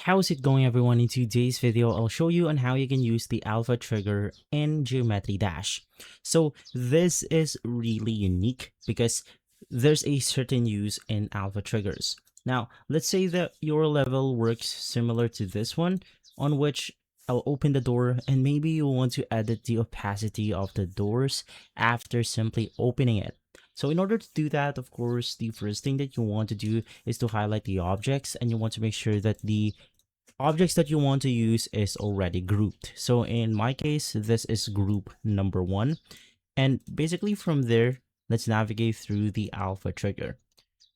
How's it going, everyone? In today's video, I'll show you on how you can use the alpha trigger in Geometry Dash. So this is really unique because there's a certain use in alpha triggers. Now, let's say that your level works similar to this one, on which I'll open the door and maybe you want to edit the opacity of the doors after simply opening it. So in order to do that, of course, the first thing that you want to do is to highlight the objects, and you want to make sure that the objects that you want to use is already grouped. So in my case, this is group number 1. And basically from there, let's navigate through the alpha trigger.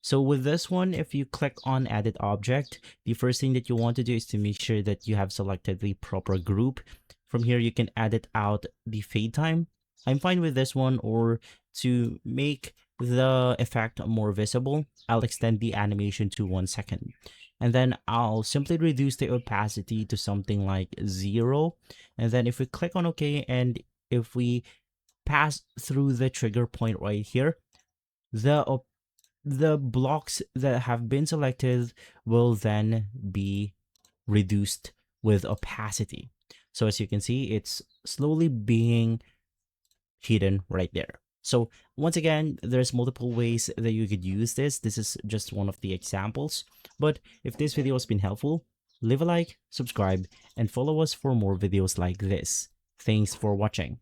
So with this one, if you click on edit object, the first thing that you want to do is to make sure that you have selected the proper group. From here, you can edit out the fade time. I'm fine with this one, or to make the effect more visible, I'll extend the animation to 1 second. And then I'll simply reduce the opacity to something like 0. And then if we click on OK, and if we pass through the trigger point right here, the blocks that have been selected will then be reduced with opacity. So as you can see, it's slowly being hidden right there. So once again, there's multiple ways that you could use this. This is just one of the examples. But if this video has been helpful, leave a like, subscribe, and follow us for more videos like this. Thanks for watching.